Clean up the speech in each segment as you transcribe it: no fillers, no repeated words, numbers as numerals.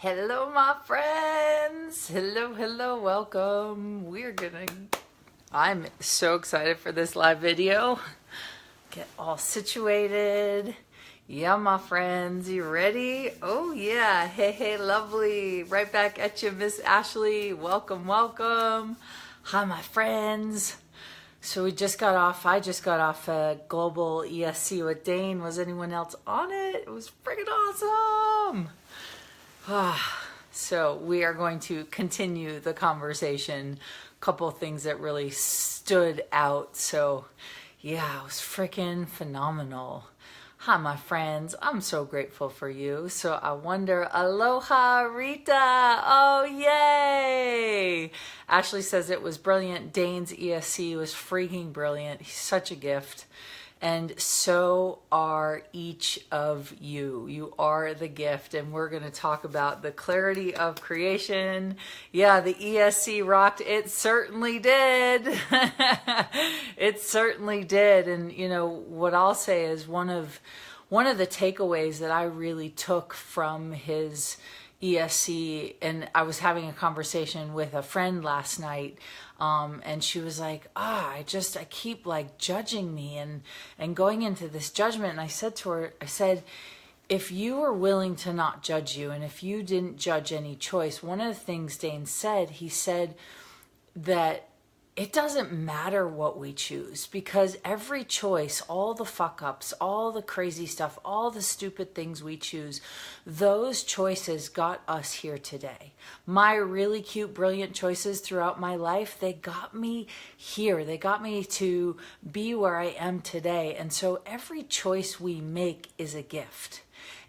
Hello, my friends. Hello, welcome. I'm so excited for this live video. Get all situated. Yeah, my friends, you ready? Oh, yeah. Hey, lovely. Right back at you, Miss Ashley. Welcome. Hi, my friends. So I just got off a global ESC with Dane. Was anyone else on it? It was freaking awesome. So we are going to continue the conversation. A couple of things that really stood out. So yeah, it was freaking phenomenal. Hi, my friends. I'm so grateful for you. So I wonder, aloha, Rita. Oh, yay. Ashley says it was brilliant. Dane's ESC was freaking brilliant. He's such a gift. And so are each of you. You are the gift. And we're going to talk about the clarity of creation. Yeah, the ESC rocked. It certainly did. It certainly did. And you know, what I'll say is one of the takeaways that I really took from his ESC, and I was having a conversation with a friend last night, and she was like, I keep like judging me and going into this judgment. And I said to her, if you were willing to not judge you, and if you didn't judge any choice, one of the things Dane said, he said that it doesn't matter what we choose, because every choice, all the fuck ups, all the crazy stuff, all the stupid things we choose, those choices got us here today. My really cute, brilliant choices throughout my life, they got me here. They got me to be where I am today. And so every choice we make is a gift.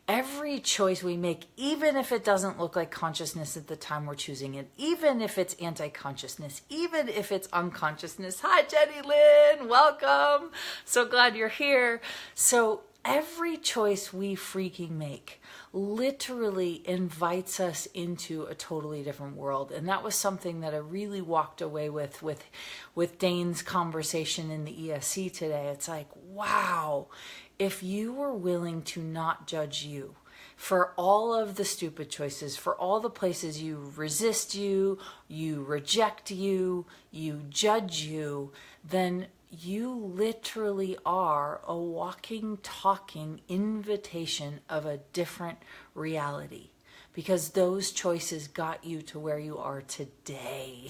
Every choice we make, even if it doesn't look like consciousness at the time we're choosing it, even if it's anti-consciousness, even if it's unconsciousness. Hi, Jenny Lynn, welcome. So glad you're here. So every choice we freaking make literally invites us into a totally different world. And that was something that I really walked away with Dane's conversation in the ESC today. It's like, wow, if you were willing to not judge you for all of the stupid choices, for all the places you resist you reject you judge you, then you literally are a walking, talking invitation of a different reality, because those choices got you to where you are today.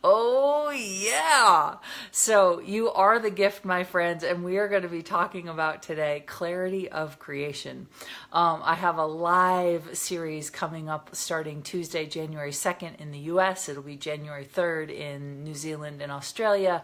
Oh, yeah. So you are the gift, my friends, and we are going to be talking about today clarity of creation. I have a live series coming up starting Tuesday, January 2nd in the US. It'll be January 3rd in New Zealand and Australia.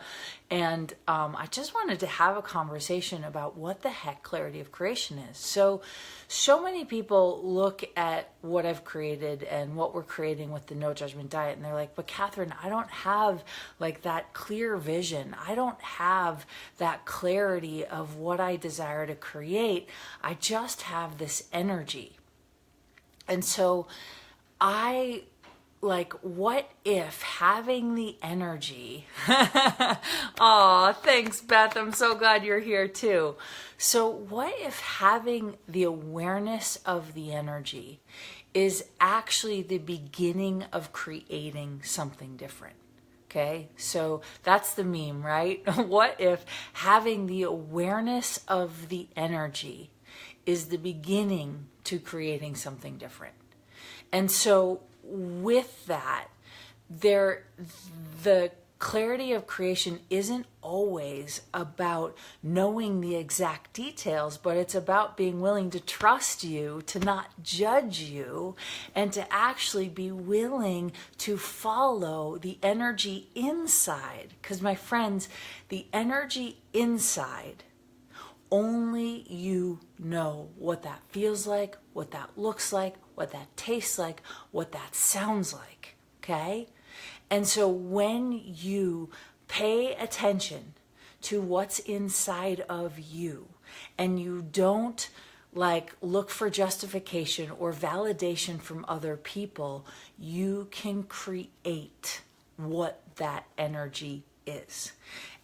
And I just wanted to have a conversation about what the heck clarity of creation is. So many people look at what I've created and what we're creating with the No Judgment Diet, and they're like, but Katherine, I don't have like that clear vision. I don't have that clarity of what I desire to create. I just have this energy. And so what if having the energy, oh, thanks, Beth. I'm so glad you're here too. So what if having the awareness of the energy is actually the beginning of creating something different? Okay, so that's the meme, right? What if having the awareness of the energy is the beginning to creating something different? And so with that, the clarity of creation isn't always about knowing the exact details, but it's about being willing to trust you, to not judge you, and to actually be willing to follow the energy inside. Because my friends, the energy inside, only you know what that feels like, what that looks like, what that tastes like, what that sounds like, okay? And so when you pay attention to what's inside of you, and you don't look for justification or validation from other people, you can create what that energy is.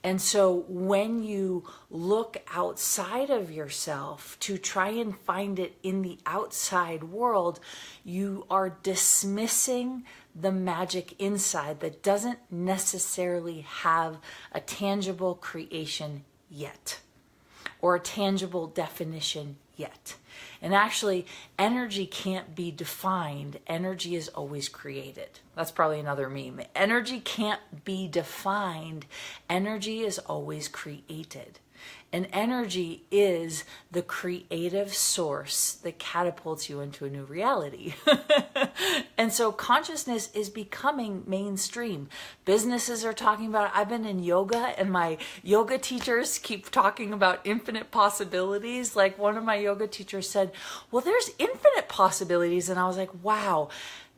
And so when you look outside of yourself to try and find it in the outside world, you are dismissing the magic inside that doesn't necessarily have a tangible creation yet, or a tangible definition yet. And actually, energy can't be defined. Energy is always created. That's probably another meme. Energy can't be defined. Energy is always created. And energy is the creative source that catapults you into a new reality. And so consciousness is becoming mainstream. Businesses are talking about it. I've been in yoga, and my yoga teachers keep talking about infinite possibilities. Like one of my yoga teachers said, well, there's infinite possibilities. And I was like, wow.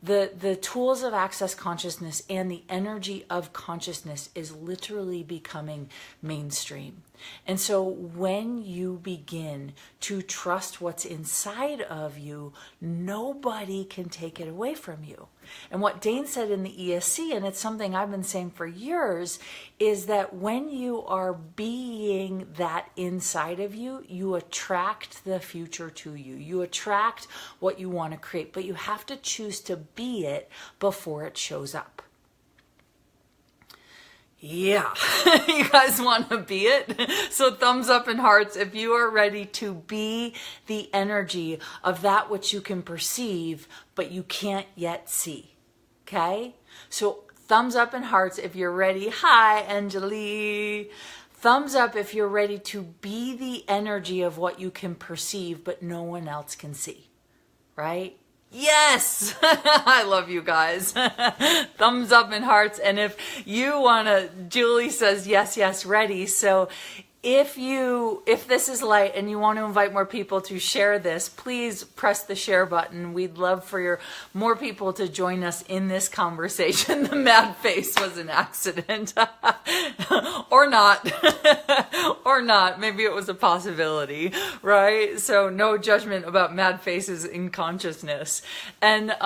The tools of access consciousness and the energy of consciousness is literally becoming mainstream. And so when you begin to trust what's inside of you, nobody can take it away from you. And what Dane said in the ESC, and it's something I've been saying for years, is that when you are being that inside of you, you attract the future to you. You attract what you want to create, but you have to choose to be it before it shows up. Yeah, you guys want to be it? So thumbs up and hearts if you are ready to be the energy of that which you can perceive, but you can't yet see. Okay? So thumbs up and hearts if you're ready. Hi, Anjali. Thumbs up if you're ready to be the energy of what you can perceive, but no one else can see. Right? Yes! I love you guys. Thumbs up and hearts. And if you want to, Julie says, yes, yes, ready. So if this is light and you want to invite more people to share this, please press the share button. We'd love for more people to join us in this conversation. The mad face was an accident. Or not. Or not. Maybe it was a possibility, right? So no judgment about mad faces in consciousness. And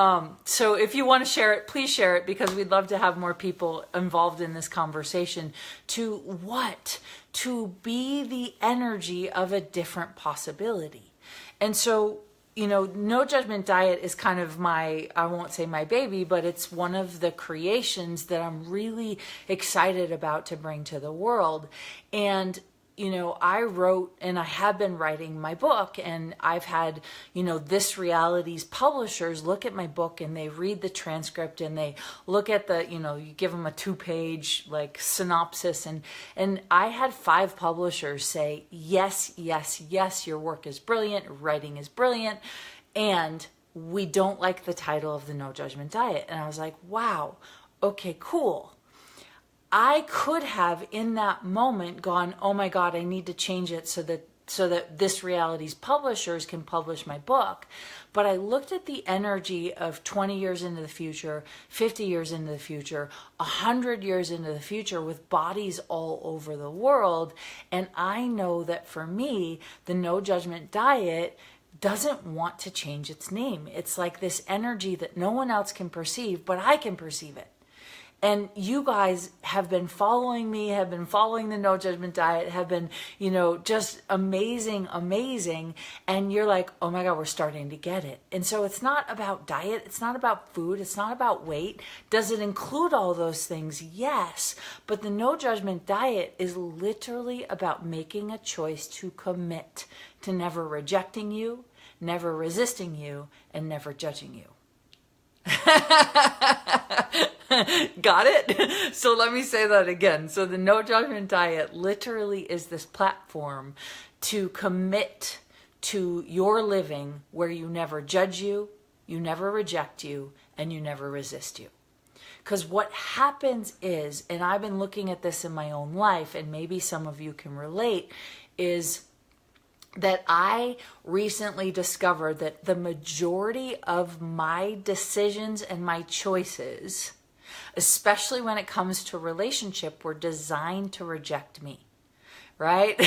so if you want to share it, please share it, because we'd love to have more people involved in this conversation. To what? To be the energy of a different possibility. And so, No Judgment Diet is kind of I won't say my baby, but it's one of the creations that I'm really excited about to bring to the world. And I wrote, and I have been writing my book, and I've had, This Reality's publishers look at my book, and they read the transcript, and they look at you give them a 2-page synopsis, and I had 5 publishers say, yes, yes, yes, your work is brilliant, writing is brilliant, and we don't like the title of the No Judgment Diet. And I was like, wow, okay, cool. I could have in that moment gone, oh my God, I need to change it so that This Reality's publishers can publish my book. But I looked at the energy of 20 years into the future, 50 years into the future, 100 years into the future, with bodies all over the world. And I know that for me, the No Judgment Diet doesn't want to change its name. It's like this energy that no one else can perceive, but I can perceive it. And you guys have been following me, have been following the No Judgment Diet, have been, just amazing. And you're like, oh my God, we're starting to get it. And so it's not about diet. It's not about food. It's not about weight. Does it include all those things? Yes. But the No Judgment Diet is literally about making a choice to commit to never rejecting you, never resisting you, and never judging you. Got it? So let me say that again. So the No Judgment Diet literally is this platform to commit to your living where you never judge you never reject you, and you never resist you. Because what happens is, and I've been looking at this in my own life, and maybe some of you can relate, is that I recently discovered that the majority of my decisions and my choices, especially when it comes to relationship, were designed to reject me, right?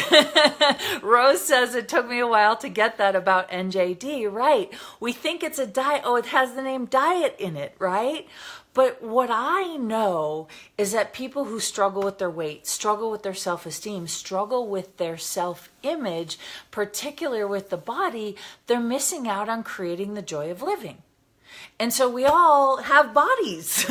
Rose says it took me a while to get that about NJD, right? We think it's a diet. Oh, it has the name diet in it, right? But what I know is that people who struggle with their weight, struggle with their self-esteem, struggle with their self-image, particularly with the body, they're missing out on creating the joy of living. And so we all have bodies.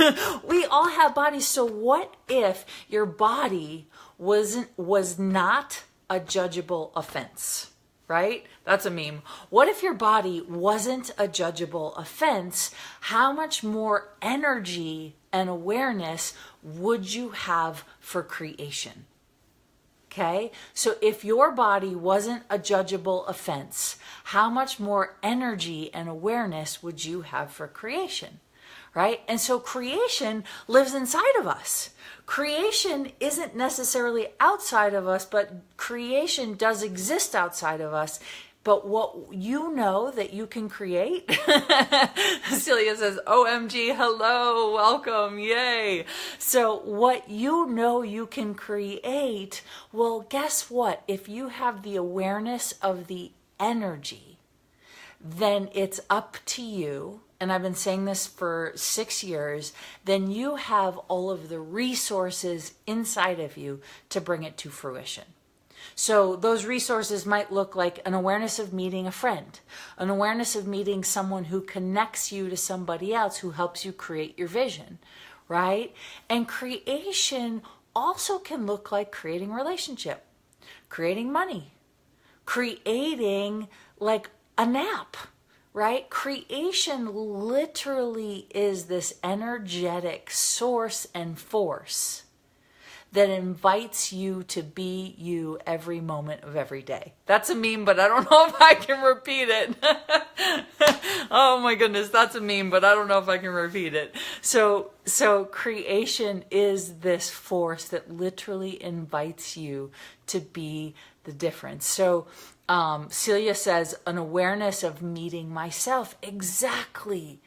We all have bodies. So what if your body was not a judgeable offense? Right? That's a meme. What if your body wasn't a judgeable offense? How much more energy and awareness would you have for creation? Okay? So if your body wasn't a judgeable offense, how much more energy and awareness would you have for creation? Right? And so creation lives inside of us. Creation isn't necessarily outside of us, but creation does exist outside of us. But what you know that you can create, Celia says, OMG, hello, welcome, yay. So what you know you can create, well, guess what? If you have the awareness of the energy, then it's up to you. And I've been saying this for 6 years, then you have all of the resources inside of you to bring it to fruition. So those resources might look like an awareness of meeting a friend, an awareness of meeting someone who connects you to somebody else who helps you create your vision, right? And creation also can look like creating relationship, creating money, creating like a nap. Right? Creation literally is this energetic source and force that invites you to be you every moment of every day. That's a meme, but I don't know if I can repeat it. Oh my goodness, that's a meme, but I don't know if I can repeat it. So creation is this force that literally invites you to be the difference. So Celia says, an awareness of meeting myself. Exactly.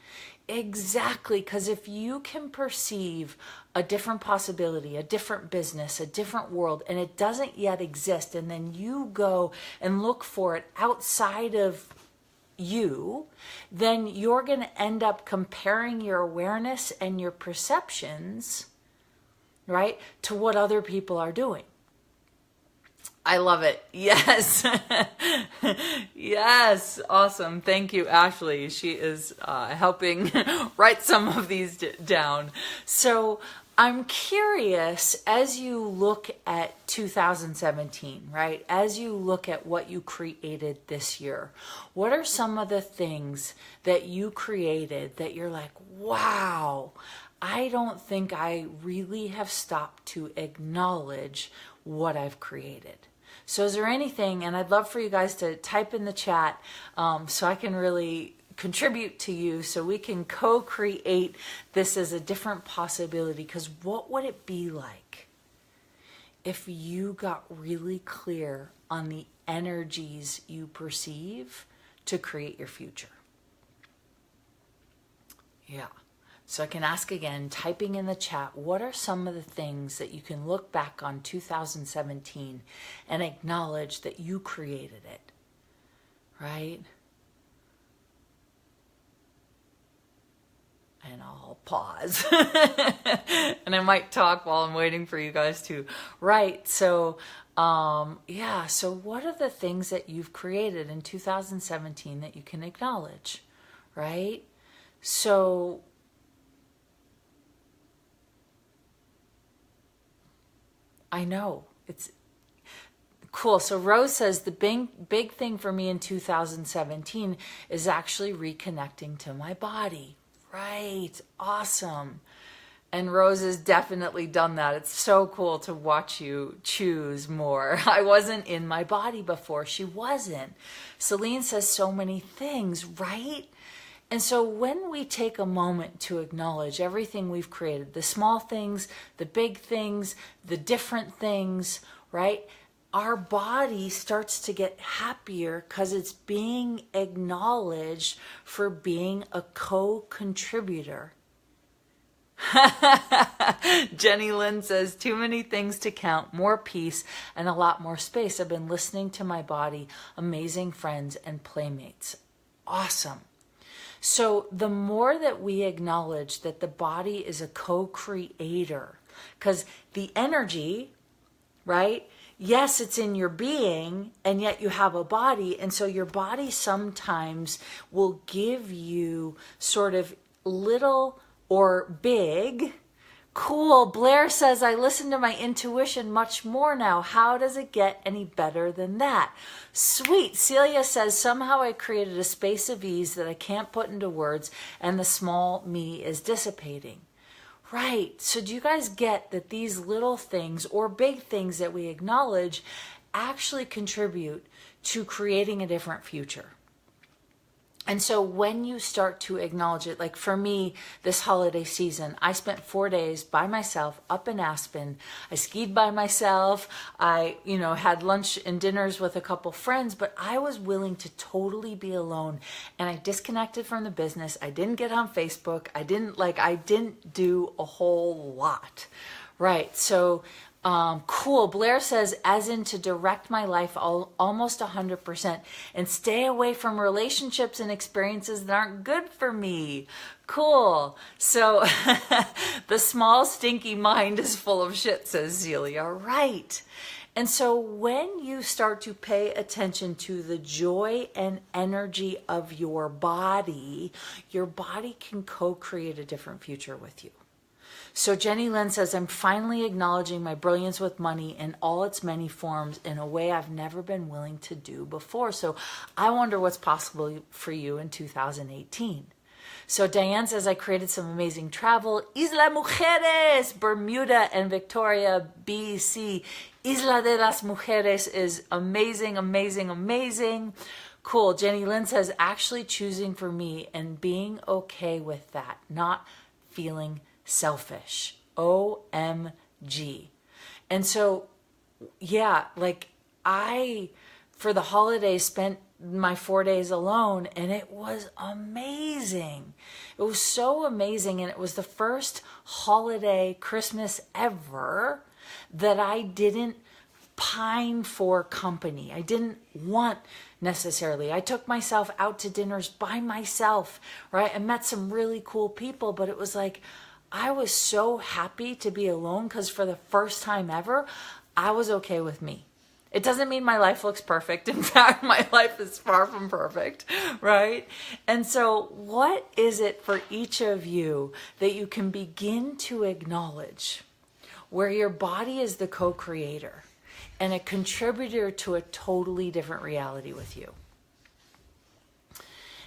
Because if you can perceive a different possibility, a different business, a different world, and it doesn't yet exist, and then you go and look for it outside of you, then you're going to end up comparing your awareness and your perceptions, right, to what other people are doing. I love it. Yes. Yes. Awesome. Thank you, Ashley. She is helping write some of these down. So I'm curious, as you look at 2017, right? As you look at what you created this year, what are some of the things that you created that you're like, wow, I don't think I really have stopped to acknowledge what I've created. So is there anything, and I'd love for you guys to type in the chat so I can really contribute to you, so we can co-create this as a different possibility. Because what would it be like if you got really clear on the energies you perceive to create your future? Yeah. So I can ask again, typing in the chat, what are some of the things that you can look back on 2017 and acknowledge that you created it, right? And I'll pause. And I might talk while I'm waiting for you guys to write. So, yeah, so what are the things that you've created in 2017 that you can acknowledge, right? So I know it's cool. So Rose says the big thing for me in 2017 is actually reconnecting to my body. Right. Awesome. And Rose has definitely done that. It's so cool to watch you choose more. I wasn't in my body before. She wasn't. Celine says so many things, right? And so when we take a moment to acknowledge everything we've created, the small things, the big things, the different things, right? Our body starts to get happier because it's being acknowledged for being a co-contributor. Jenny Lynn says, too many things to count, more peace, and a lot more space. I've been listening to my body, amazing friends and playmates. Awesome. So the more that we acknowledge that the body is a co-creator, because the energy, right? Yes, it's in your being, and yet you have a body. And so your body sometimes will give you sort of little or big. Cool. Blair says, I listen to my intuition much more now. How does it get any better than that? Sweet. Celia says, somehow I created a space of ease that I can't put into words, and the small me is dissipating. Right. So do you guys get that these little things or big things that we acknowledge actually contribute to creating a different future? And so when you start to acknowledge it, like for me, this holiday season, I spent 4 days by myself up in Aspen. I skied by myself. I, had lunch and dinners with a couple friends, but I was willing to totally be alone. And I disconnected from the business. I didn't get on Facebook. I didn't do a whole lot. Right. So, cool. Blair says, as in to direct my life almost 100% and stay away from relationships and experiences that aren't good for me. Cool. So the small stinky mind is full of shit, says Celia. Right. And so when you start to pay attention to the joy and energy of your body can co-create a different future with you. So Jenny Lynn says, I'm finally acknowledging my brilliance with money in all its many forms in a way I've never been willing to do before. So I wonder what's possible for you in 2018. So Diane says, I created some amazing travel. Isla Mujeres, Bermuda and Victoria, BC. Isla de las Mujeres is amazing, amazing, amazing. Cool. Jenny Lynn says, actually choosing for me and being okay with that, not feeling selfish. OMG. And so, yeah, I, for the holidays, spent my 4 days alone, and it was amazing. It was so amazing. And it was the first holiday Christmas ever that I didn't pine for company. I didn't want necessarily. I took myself out to dinners by myself, right? I met some really cool people, but it was like, I was so happy to be alone because for the first time ever, I was okay with me. It doesn't mean my life looks perfect. In fact, my life is far from perfect, right? And so what is it for each of you that you can begin to acknowledge where your body is the co-creator and a contributor to a totally different reality with you?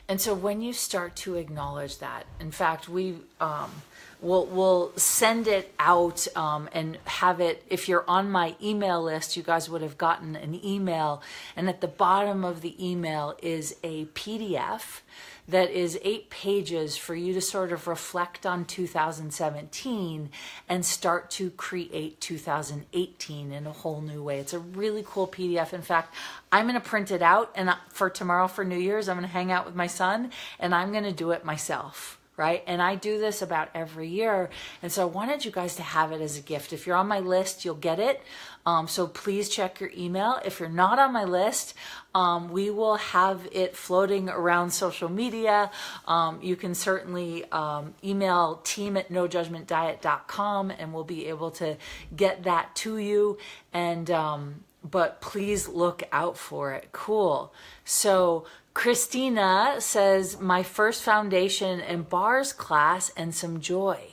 And so when you start to acknowledge that, in fact, we'll send it out and have it. If you're on my email list, you guys would have gotten an email. And at the bottom of the email is a PDF that is 8 pages for you to sort of reflect on 2017 and start to create 2018 in a whole new way. It's a really cool PDF. In fact, I'm going to print it out, and for tomorrow for New Year's, I'm going to hang out with my son and I'm going to do it myself. Right? And I do this about every year. And so I wanted you guys to have it as a gift. If you're on my list, you'll get it. So please check your email. If you're not on my list, we will have it floating around social media. You can certainly email team@nojudgmentdiet.com and we'll be able to get that to you. And but please look out for it. Cool. So Christina says, my first foundation and bars class and some joy.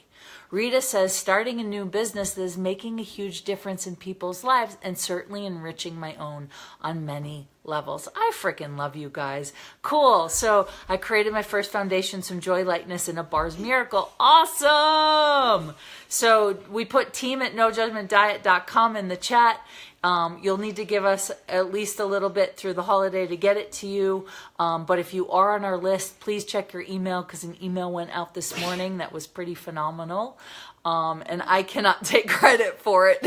Rita says, starting a new business that is making a huge difference in people's lives and certainly enriching my own on many levels. I freaking love you guys. Cool. So I created my first foundation, some joy, lightness, and a bars miracle. Awesome. So we put team@nojudgmentdiet.com in the chat. You'll need to give us at least a little bit through the holiday to get it to you. But if you are on our list, please check your email because an email went out this morning that was pretty phenomenal. And I cannot take credit for it.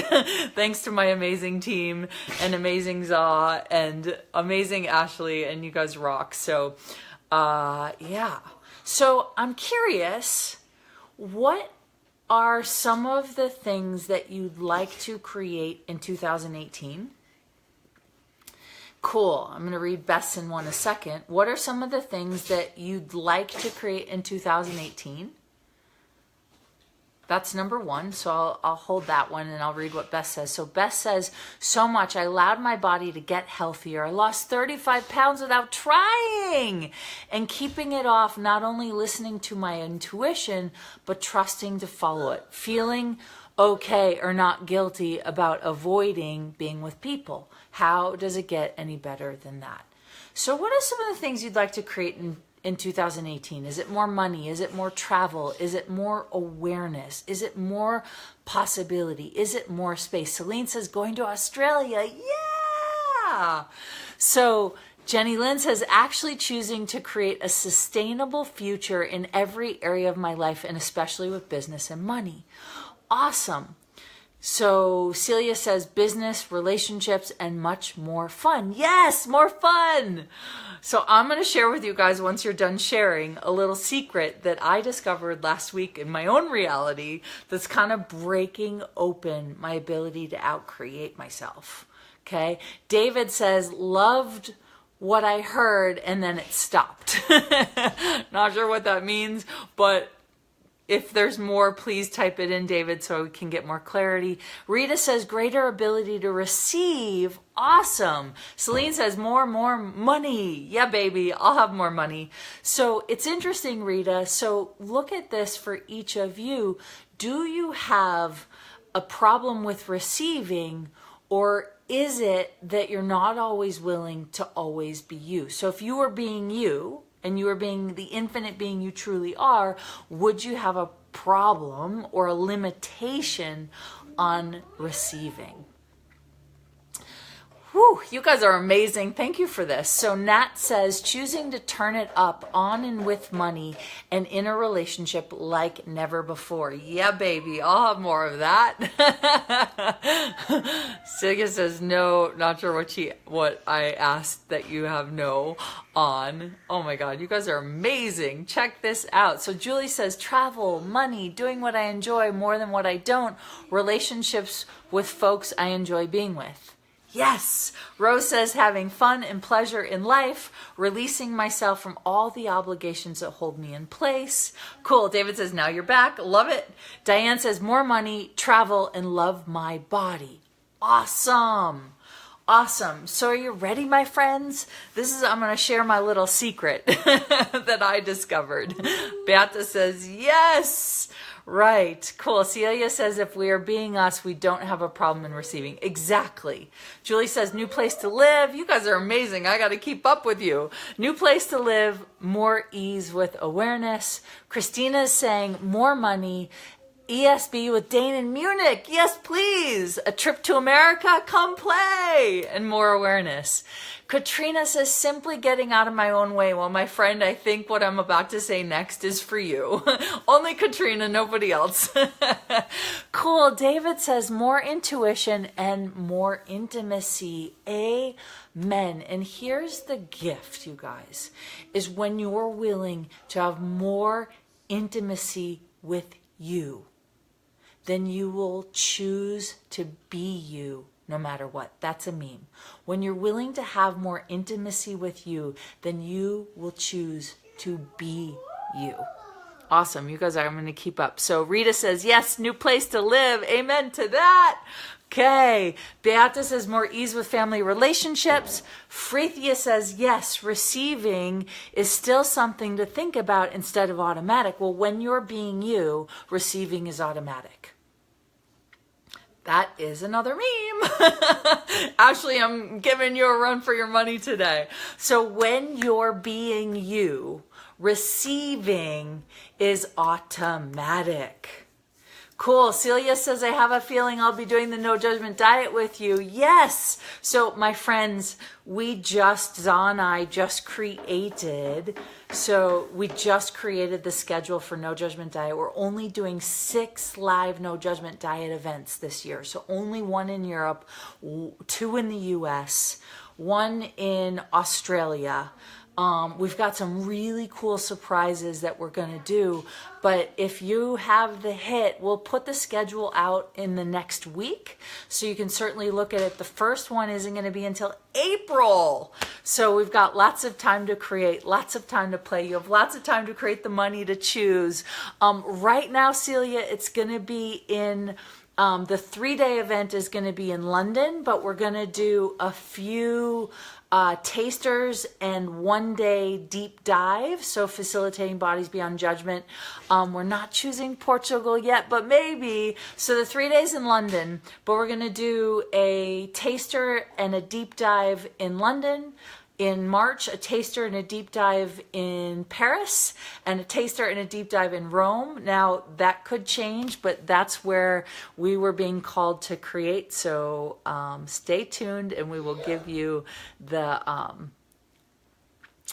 Thanks to my amazing team and amazing Zaw and amazing Ashley, and you guys rock. So, yeah. So I'm curious, what are some of the things that you'd like to create in 2018 Cool. I'm going to read Beth's in one in a second. What are some of the things that you'd like to create in 2018? That's number one. So I'll hold that one and I'll read what Beth says. So Beth says, so much. I allowed my body to get healthier. I lost 35 pounds without trying and keeping it off, not only listening to my intuition, but trusting to follow it. Feeling okay or not guilty about avoiding being with people. How does it get any better than that? So what are some of the things you'd like to create in 2018? Is it more money? Is it more travel? Is it more awareness? Is it more possibility? Is it more space? Celine says going to Australia. Yeah. So Jenny Lynn says actually choosing to create a sustainable future in every area of my life, and especially with business and money. Awesome. So Celia says business, relationships, and much more fun. Yes, more fun. So I'm going to share with you guys, once you're done sharing, a little secret that I discovered last week in my own reality that's kind of breaking open my ability to outcreate myself. Okay. David says, loved what I heard, and then it stopped. Not sure what that means, but if there's more, please type it in, David, so we can get more clarity. Rita says greater ability to receive. Awesome. Celine says more money. Yeah, baby, I'll have more money. So it's interesting, Rita. So look at this for each of you. Do you have a problem with receiving, or is it that you're not always willing to always be you? So if you were being you, and you are being the infinite being you truly are, would you have a problem or a limitation on receiving? Whew, you guys are amazing. Thank you for this. So Nat says, choosing to turn it up on and with money and in a relationship like never before. Yeah, baby, I'll have more of that. Siga says, no, not sure what I asked that you have no on. Oh my God, you guys are amazing. Check this out. So Julie says, travel, money, doing what I enjoy more than what I don't, relationships with folks I enjoy being with. Yes. Rose says having fun and pleasure in life, releasing myself from all the obligations that hold me in place. Cool. David says, now you're back. Love it. Diane says more money, travel, and love my body. Awesome. Awesome. So are you ready, my friends? I'm going to share my little secret that I discovered. Beata says, yes. Right. Cool. Celia says, if we are being us, we don't have a problem in receiving. Exactly. Julie says, new place to live. You guys are amazing. I got to keep up with you. New place to live, more ease with awareness. Christina is saying more money. ESB with Dane in Munich. Yes, please. A trip to America. Come play. And more awareness. Katrina says, simply getting out of my own way. Well, my friend, I think what I'm about to say next is for you. Only Katrina, nobody else. Cool. David says more intuition and more intimacy. Amen. And here's the gift, you guys, is when you're willing to have more intimacy with you, then you will choose to be you. No matter what. That's a meme. When you're willing to have more intimacy with you, then you will choose to be you. Awesome. You guys are going to keep up. So Rita says, yes, new place to live. Amen to that. Okay. Beata says more ease with family relationships. Frethia says, yes, receiving is still something to think about instead of automatic. Well, when you're being you, receiving is automatic. That is another meme. Ashley, I'm giving you a run for your money today. So when you're being you, receiving is automatic. Cool. Celia says, I have a feeling I'll be doing the no judgment diet with you. Yes. So my friends, Zah and I just created the schedule for No Judgment Diet. We're only doing 6 live No Judgment Diet events this year. So only 1 in Europe, 2 in the US, 1 in Australia. We've got some really cool surprises that we're going to do. But if you have the hit, we'll put the schedule out in the next week. So you can certainly look at it. The first one isn't going to be until April. So we've got lots of time to create, lots of time to play. You have lots of time to create the money to choose. Right now, Celia, it's going to be in... the 3-day event is going to be in London, but we're going to do a few tasters and 1-day deep dive. So facilitating bodies beyond judgment. We're not choosing Portugal yet, but maybe. So the 3 days in London, but we're going to do a taster and a deep dive in London. In March, a taster and a deep dive in Paris, and a taster and a deep dive in Rome. Now, that could change, but that's where we were being called to create. So stay tuned, and we will give you the...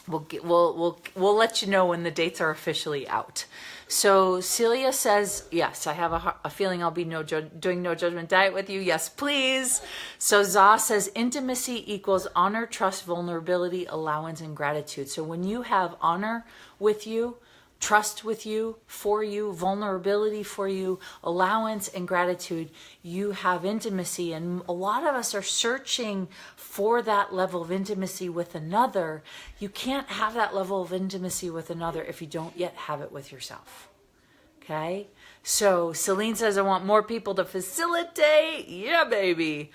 We'll let you know when the dates are officially out. So Celia says, yes, I have a feeling I'll be doing No Judgment Diet with you. Yes, please. So Za says, intimacy equals honor, trust, vulnerability, allowance, and gratitude. So when you have honor with you, trust with you, for you, vulnerability for you, allowance and gratitude, you have intimacy. And a lot of us are searching for that level of intimacy with another. You can't have that level of intimacy with another if you don't yet have it with yourself. Okay? So Celine says, I want more people to facilitate. Yeah, baby.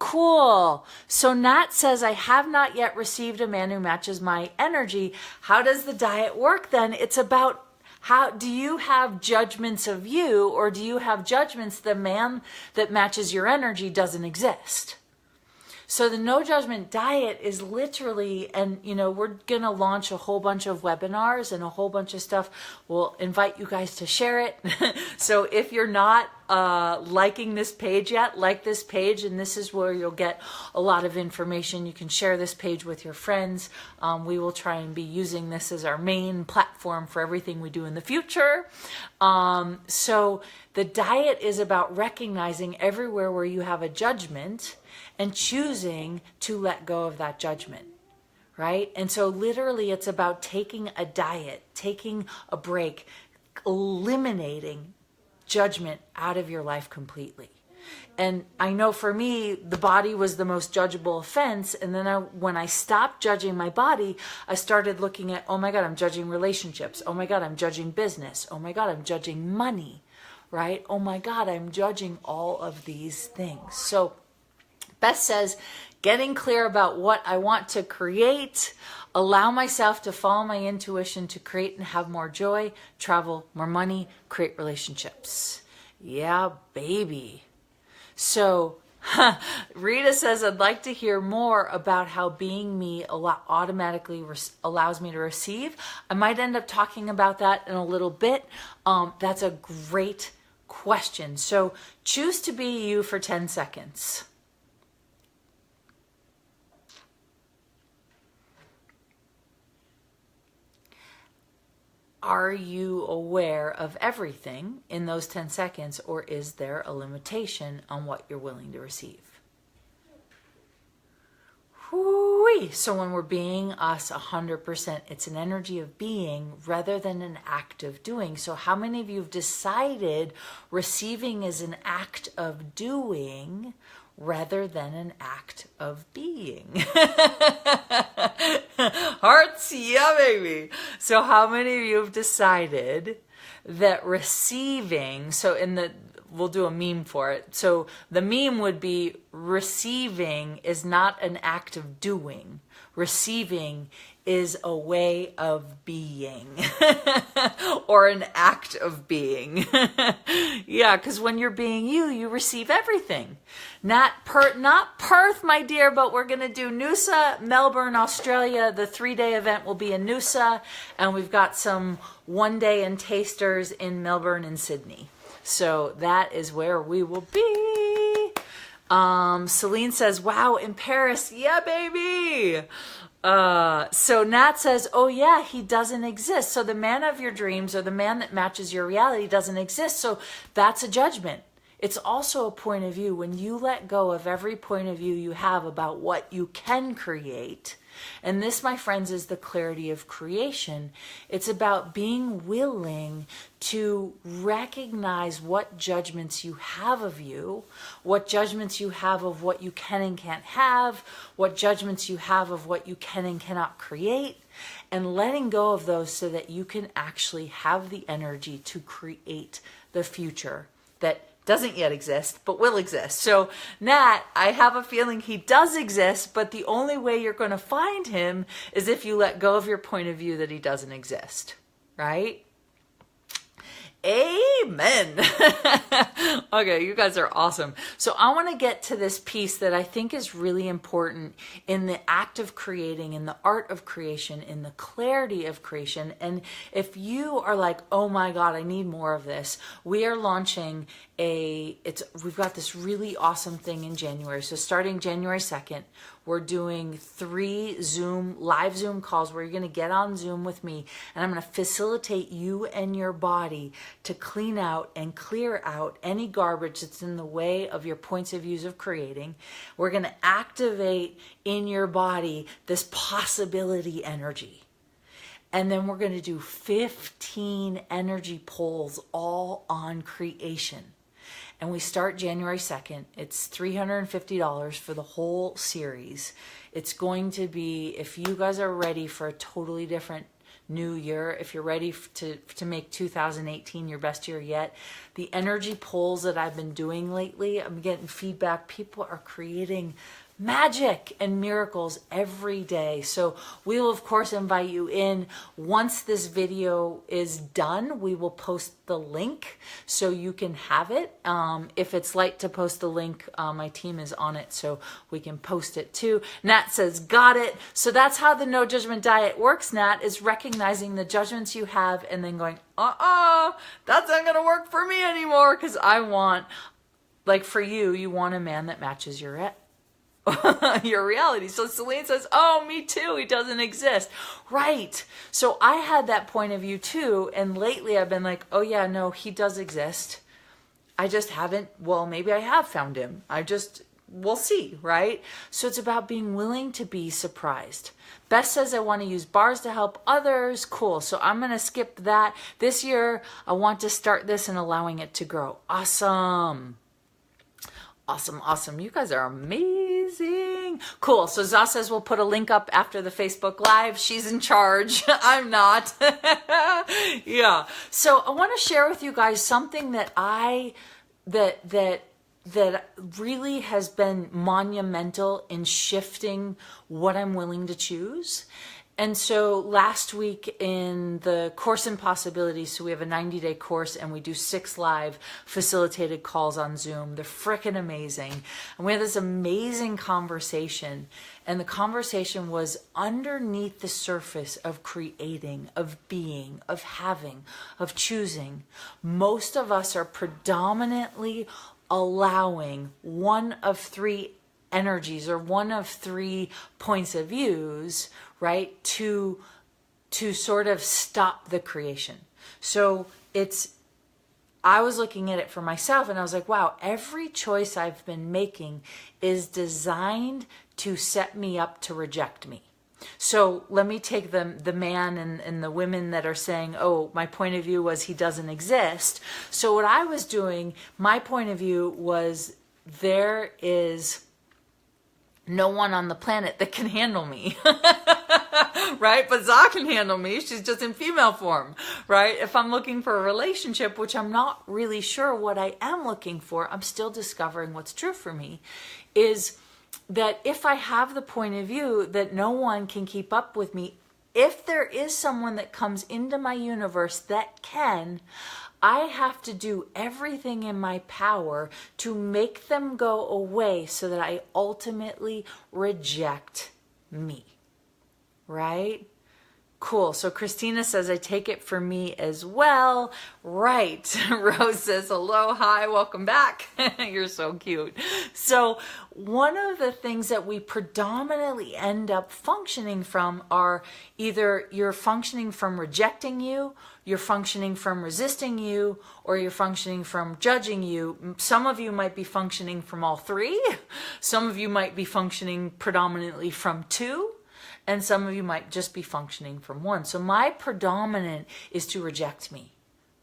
Cool. So Nat says, I have not yet received a man who matches my energy. How does the diet work then? It's about how do you have judgments of you, or do you have judgments the man that matches your energy doesn't exist? So the No Judgment Diet is literally, and we're going to launch a whole bunch of webinars and a whole bunch of stuff. We'll invite you guys to share it. So if you're not liking this page yet, like this page, and this is where you'll get a lot of information. You can share this page with your friends. We will try and be using this as our main platform for everything we do in the future. So the diet is about recognizing everywhere where you have a judgment and choosing to let go of that judgment, right? And so literally it's about taking a diet, taking a break, eliminating judgment out of your life completely. And I know for me, the body was the most judgeable offense. And then when I stopped judging my body, I started looking at, oh my God, I'm judging relationships. Oh my God, I'm judging business. Oh my God, I'm judging money, right? Oh my God, I'm judging all of these things. So Beth says, getting clear about what I want to create, allow myself to follow my intuition to create and have more joy, travel, more money, create relationships. Yeah, baby. So Rita says, I'd like to hear more about how being me automatically allows me to receive. I might end up talking about that in a little bit. That's a great question. So choose to be you for 10 seconds. Are you aware of everything in those 10 seconds, or is there a limitation on what you're willing to receive? Whoo-wee. So when we're being us 100%, it's an energy of being rather than an act of doing. So how many of you have decided receiving is an act of doing rather than an act of being? Hearts, yeah, baby. So how many of you have decided that receiving, we'll do a meme for it. So the meme would be, receiving is not an act of doing. Receiving is a way of being or an act of being. Yeah, because when you're being you, you receive everything. Not Perth, my dear, but we're going to do Noosa, Melbourne, Australia. The 3-day event will be in Noosa, and we've got some 1-day and tasters in Melbourne and Sydney. So that is where we will be. Celine says, wow, in Paris. Yeah, baby. So Nat says, oh yeah, he doesn't exist. So the man of your dreams, or the man that matches your reality, doesn't exist. So that's a judgment. It's also a point of view. When you let go of every point of view you have about what you can create, And this, my friends, is the clarity of creation. It's about being willing to recognize what judgments you have of you, what judgments you have of what you can and can't have, what judgments you have of what you can and cannot create, and letting go of those so that you can actually have the energy to create the future that doesn't yet exist, but will exist. So Nat, I have a feeling he does exist, but the only way you're going to find him is if you let go of your point of view that he doesn't exist, right? Amen. Okay, you guys are awesome. So I want to get to this piece that I think is really important in the act of creating, in the art of creation, in the clarity of creation. And if you are like, oh my God, I need more of this, we are launching we've got this really awesome thing in January. So starting January 2nd, we're doing 3 live Zoom calls where you're going to get on Zoom with me, and I'm going to facilitate you and your body to clean out and clear out any garbage that's in the way of your points of views of creating. We're going to activate in your body this possibility energy. And then we're going to do 15 energy polls all on creation. And we start January 2nd. It's $350 for the whole series. It's going to be, if you guys are ready for a totally different new year, if you're ready to make 2018 your best year yet, the energy polls that I've been doing lately, I'm getting feedback. People are creating magic and miracles every day. So we will, of course, invite you in. Once this video is done, we will post the link so you can have it. If it's light to post the link, my team is on it, so we can post it too. Nat says, got it. So that's how the no judgment diet works, Nat, is recognizing the judgments you have and then going, that's not going to work for me anymore, because I want, like for you, you want a man that matches your your reality. So Celine says, oh, me too, he doesn't exist. Right. So I had that point of view too, and lately I've been like, oh yeah, no, he does exist. I just haven't, well, maybe I have found him. We'll see, right? So it's about being willing to be surprised. Beth says, I want to use bars to help others. Cool. So I'm going to skip that. This year, I want to start this and allowing it to grow. Awesome. Awesome, awesome. You guys are amazing. Cool. So Za says we'll put a link up after the Facebook Live. She's in charge. I'm not. Yeah. So I want to share with you guys something that that really has been monumental in shifting what I'm willing to choose. And so last week in the Course in Possibilities, so we have a 90-day course and we do 6 live facilitated calls on Zoom. They're freaking amazing. And we had this amazing conversation. And the conversation was underneath the surface of creating, of being, of having, of choosing. Most of us are predominantly allowing one of 3 energies or one of 3 points of views, right, to sort of stop the creation. So I was looking at it for myself and I was like, wow, every choice I've been making is designed to set me up to reject me. So let me take the man and the women that are saying, oh, my point of view was he doesn't exist. So what I was doing, my point of view was there is no one on the planet that can handle me, right? But Za can handle me. She's just in female form, right? If I'm looking for a relationship, which I'm not really sure what I am looking for, I'm still discovering what's true for me, is that if I have the point of view that no one can keep up with me, if there is someone that comes into my universe that can, I have to do everything in my power to make them go away so that I ultimately reject me, right? Cool. So Christina says, I take it for me as well. Right. Rose says, hello, hi, welcome back. You're so cute. So one of the things that we predominantly end up functioning from are either you're functioning from rejecting you, you're functioning from resisting you, or you're functioning from judging you. Some of you might be functioning from all 3. Some of you might be functioning predominantly from 2. and some of you might just be functioning from one. So my predominant is to reject me,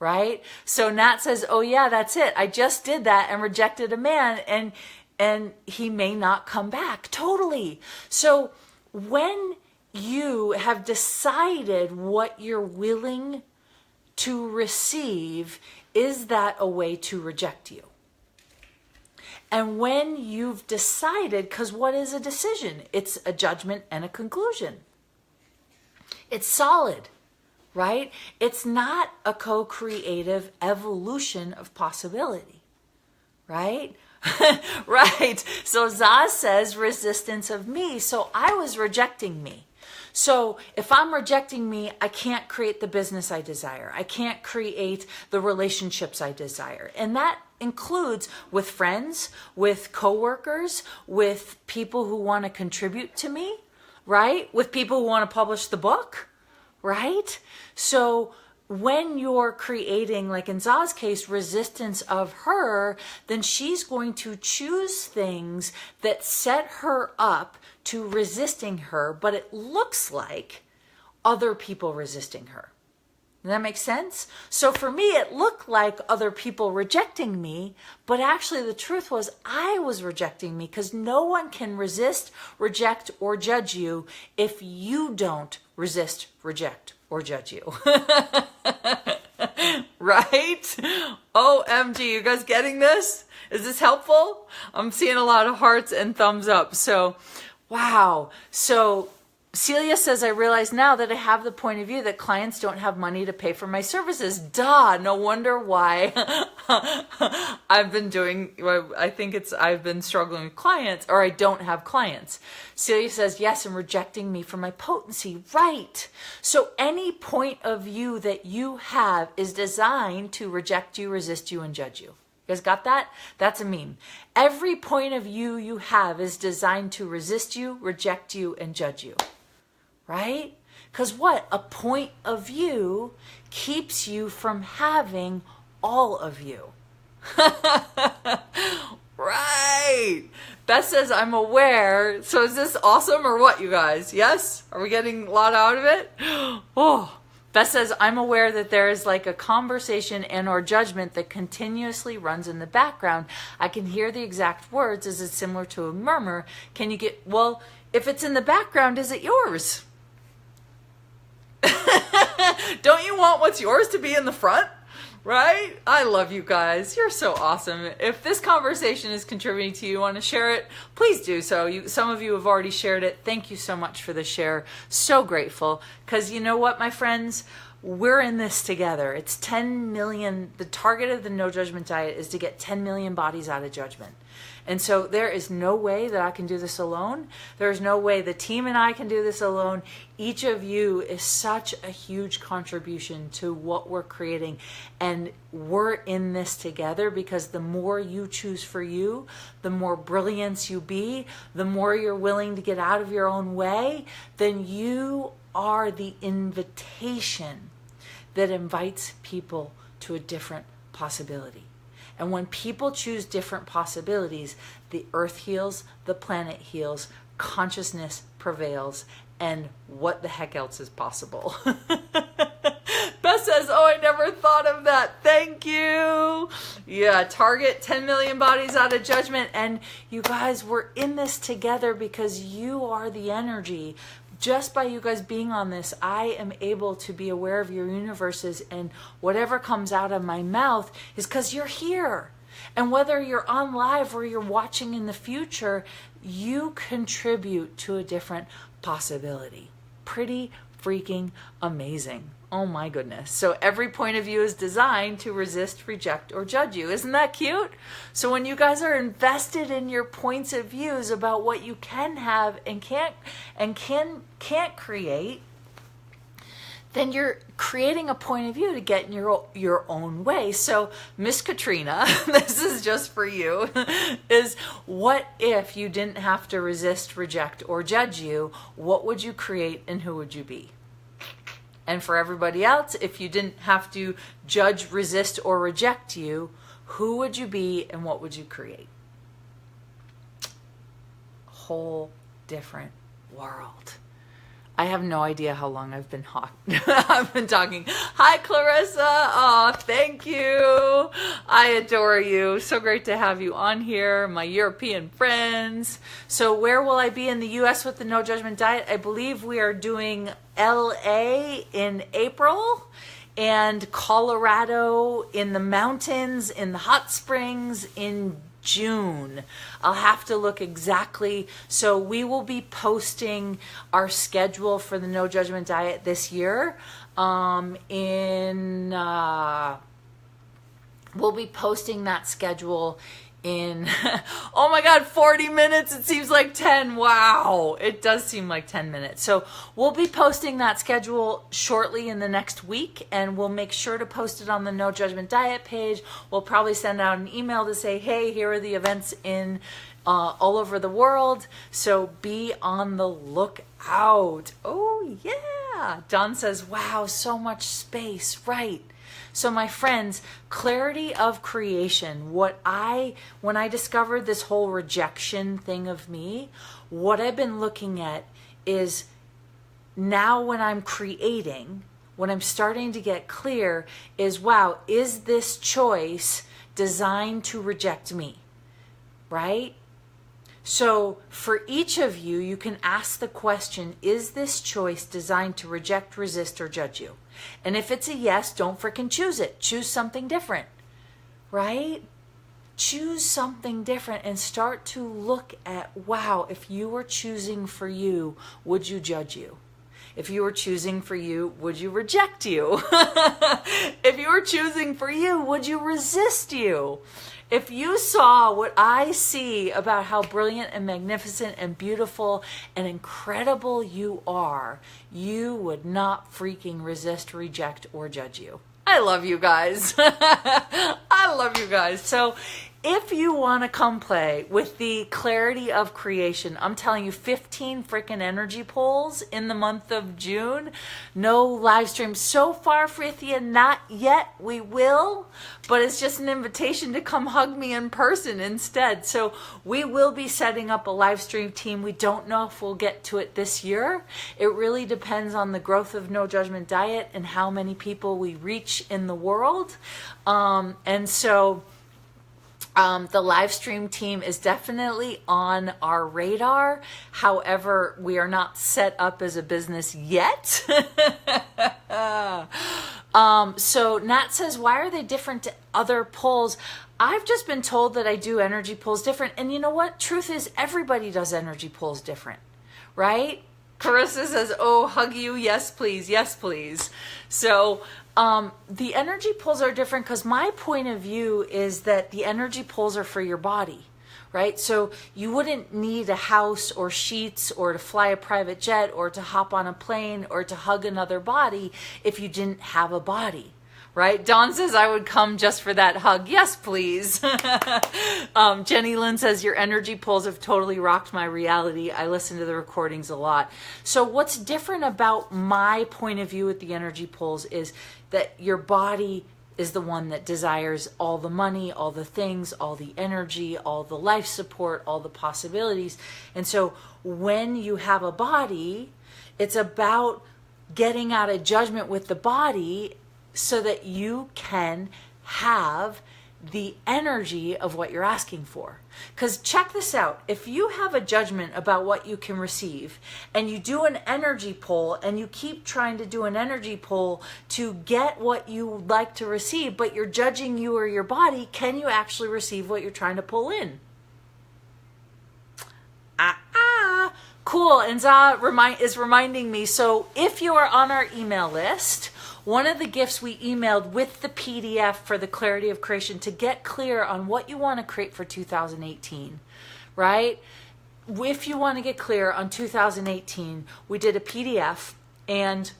right? So Nat says, oh yeah, that's it. I just did that and rejected a man, and he may not come back. Totally. So when you have decided what you're willing to receive, is that a way to reject you? And when you've decided, because what is a decision? It's a judgment and a conclusion. It's solid, right? It's not a co-creative evolution of possibility, right? Right. So Zaz says resistance of me. So I was rejecting me. So if I'm rejecting me, I can't create the business I desire. I can't create the relationships I desire. And that includes with friends, with coworkers, with people who want to contribute to me, right? With people who want to publish the book, right? So when you're creating, like in Zah's case, resistance of her, then she's going to choose things that set her up to resisting her, but it looks like other people resisting her. Does that make sense? So for me, it looked like other people rejecting me, but actually the truth was I was rejecting me, because no one can resist, reject, or judge you if you don't resist, reject, or judge you. Right? OMG, you guys getting this? Is this helpful? I'm seeing a lot of hearts and thumbs up. So, wow. So Celia says, I realize now that I have the point of view that clients don't have money to pay for my services. Duh, no wonder why I've been struggling with clients, or I don't have clients. Celia says, yes, and rejecting me for my potency. Right. So any point of view that you have is designed to reject you, resist you, and judge you. You guys got that? That's a meme. Every point of view you have is designed to resist you, reject you, and judge you. Right? Because what? A point of view keeps you from having all of you. Right. Beth says, I'm aware. So is this awesome or what, you guys? Yes? Are we getting a lot out of it? Oh. Beth says, I'm aware that there is like a conversation and or judgment that continuously runs in the background. I can hear the exact words. Is it similar to a murmur? Can you get, well, if it's in the background, is it yours? Don't you want what's yours to be in the front? Right? I love you guys. You're so awesome. If this conversation is contributing to you, you want to share it, please do so. Some of you have already shared it. Thank you so much for the share. So grateful. Because you know what, my friends? We're in this together. It's 10 million. The target of the No Judgment Diet is to get 10 million bodies out of judgment. And so there is no way that I can do this alone. There's no way the team and I can do this alone. Each of you is such a huge contribution to what we're creating. And we're in this together, because the more you choose for you, the more brilliance you be, the more you're willing to get out of your own way, then you are the invitation that invites people to a different possibility. And when people choose different possibilities, the earth heals, the planet heals, consciousness prevails, and what the heck else is possible? Beth says, oh, I never thought of that. Thank you. Yeah, target 10 million bodies out of judgment. And you guys, we're in this together because you are the energy. Just by you guys being on this, I am able to be aware of your universes, and whatever comes out of my mouth is because you're here. And whether you're on live or you're watching in the future, you contribute to a different possibility. Pretty freaking amazing. Oh my goodness. So every point of view is designed to resist, reject, or judge you. Isn't that cute? So when you guys are invested in your points of views about what you can have and can't create, then you're creating a point of view to get in your own way. So Miss Katrina, this is just for you, is what if you didn't have to resist, reject, or judge you? What would you create and who would you be? And for everybody else, if you didn't have to judge, resist, or reject you, who would you be and what would you create? Whole different world. I have no idea how long I've been I've been talking. Hi, Clarissa. Oh, thank you. I adore you. So great to have you on here, my European friends. So where will I be in the U.S. with the No Judgment Diet? I believe we are doing L.A. in April and Colorado in the mountains, in the hot springs in June. I'll have to look exactly. So we will be posting our schedule for the No Judgment Diet this year. We'll be posting that schedule in, oh my God, 40 minutes. It seems like 10. Wow. It does seem like 10 minutes. So we'll be posting that schedule shortly in the next week, and we'll make sure to post it on the No Judgment Diet page. We'll probably send out an email to say, hey, here are the events in all over the world. So be on the lookout. Oh yeah. Don says, wow, so much space. Right. So my friends, clarity of creation, when I discovered this whole rejection thing of me, what I've been looking at is now when I'm creating, when I'm starting to get clear is, wow, is this choice designed to reject me? Right? So for each of you, you can ask the question, is this choice designed to reject, resist, or judge you? And if it's a yes, don't freaking choose it. Choose something different, right? Choose something different and start to look at, wow, if you were choosing for you, would you judge you? If you were choosing for you, would you reject you? If you were choosing for you, would you resist you? If you saw what I see about how brilliant and magnificent and beautiful and incredible you are, you would not freaking resist, reject, or judge you. I love you guys. I love you guys. So if you want to come play with the clarity of creation, I'm telling you, 15 freaking energy polls in the month of June. No live streams so far, Frithia, not yet. We will, but it's just an invitation to come hug me in person instead. So we will be setting up a live stream team. We don't know if we'll get to it this year. It really depends on the growth of No Judgment Diet and how many people we reach in the world. The live stream team is definitely on our radar. However, we are not set up as a business yet. So Nat says, why are they different to other polls? I've just been told that I do energy polls different. And you know what? Truth is, everybody does energy polls different, right? Carissa says, oh, hug you. Yes, please. Yes, please. So the energy pulls are different because my point of view is that the energy pulls are for your body, right? So you wouldn't need a house or sheets or to fly a private jet or to hop on a plane or to hug another body if you didn't have a body. Right? Dawn says, I would come just for that hug. Yes, please. Jenny Lynn says, your energy pulls have totally rocked my reality. I listen to the recordings a lot. So what's different about my point of view with the energy pulls is that your body is the one that desires all the money, all the things, all the energy, all the life support, all the possibilities. And so when you have a body, it's about getting out of judgment with the body so that you can have the energy of what you're asking for. Because check this out. If you have a judgment about what you can receive and you do an energy pull and you keep trying to do an energy pull to get what you would like to receive, but you're judging you or your body, can you actually receive what you're trying to pull in? Cool. And Za is reminding me. So if you are on our email list, one of the gifts we emailed with the PDF for the clarity of creation to get clear on what you want to create for 2018, right? If you want to get clear on 2018, we did a PDF and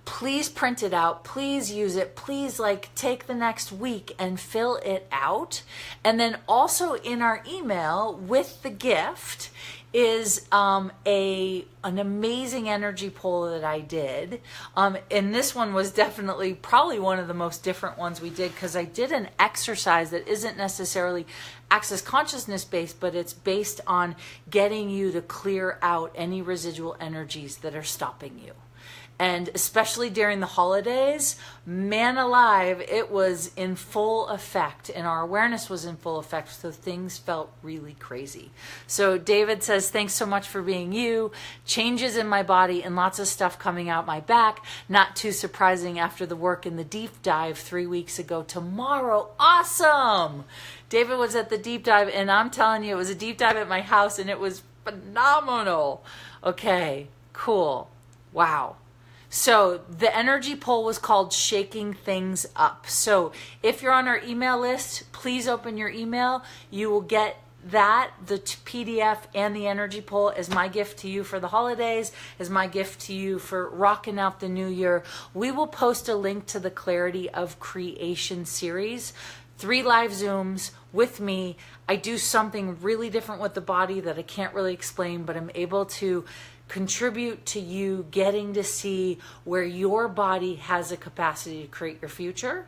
please print it out. Please use it. Please take the next week and fill it out. And then also in our email with the gift is a an amazing energy pull that I did. And this one was definitely probably one of the most different ones we did, because I did an exercise that isn't necessarily access consciousness based, but it's based on getting you to clear out any residual energies that are stopping you. And especially during the holidays, man alive, it was in full effect, and our awareness was in full effect, so things felt really crazy. So David says, thanks so much for being you. Changes in my body and lots of stuff coming out my back. Not too surprising after the work in the deep dive 3 weeks ago. Tomorrow, awesome! David was at the deep dive, and I'm telling you, it was a deep dive at my house, and it was phenomenal. Okay, cool. Wow. So the energy poll was called Shaking Things Up. So if you're on our email list, please open your email. You will get that, the PDF and the energy poll, as my gift to you for the holidays, as my gift to you for rocking out the new year. We will post a link to the Clarity of Creation series. 3 live Zooms with me. I do something really different with the body that I can't really explain, but I'm able to contribute to you getting to see where your body has a capacity to create your future.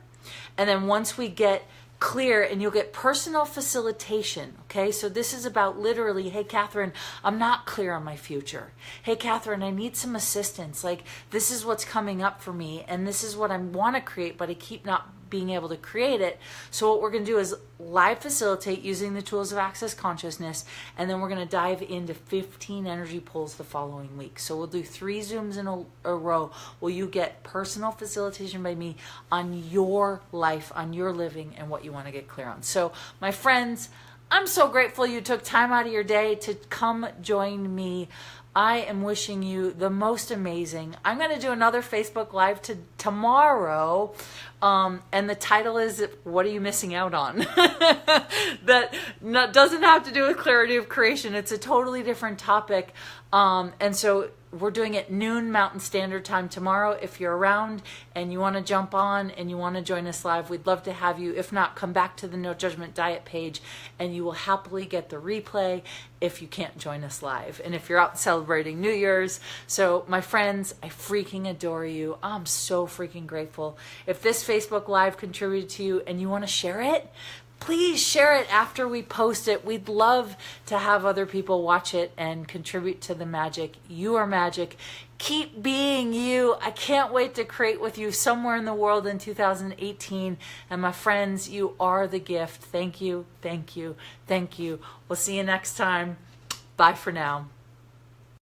And then once we get clear, and you'll get personal facilitation, okay? So this is about literally, hey, Katherine, I'm not clear on my future. Hey, Katherine, I need some assistance. Like, this is what's coming up for me, and this is what I want to create, but I keep not being able to create it. So what we're going to do is live facilitate using the tools of access consciousness, and then we're going to dive into 15 energy pulls the following week. So we'll do 3 Zooms in a row where you get personal facilitation by me on your life, on your living, and what you want to get clear on. So my friends, I'm so grateful you took time out of your day to come join me. I am wishing you the most amazing. I'm going to do another Facebook Live tomorrow, and the title is, What Are You Missing Out On? That doesn't have to do with clarity of creation. It's a totally different topic. And so we're doing it noon Mountain Standard Time tomorrow. If you're around and you want to jump on and you want to join us live, we'd love to have you. If not, come back to the No Judgment Diet page and you will happily get the replay if you can't join us live. And if you're out celebrating New Year's. So my friends, I freaking adore you. I'm so freaking grateful. If this Facebook Live contributed to you and you want to share it, please share it after we post it. We'd love to have other people watch it and contribute to the magic. You are magic. Keep being you. I can't wait to create with you somewhere in the world in 2018. And my friends, you are the gift. Thank you, thank you, thank you. We'll see you next time. Bye for now.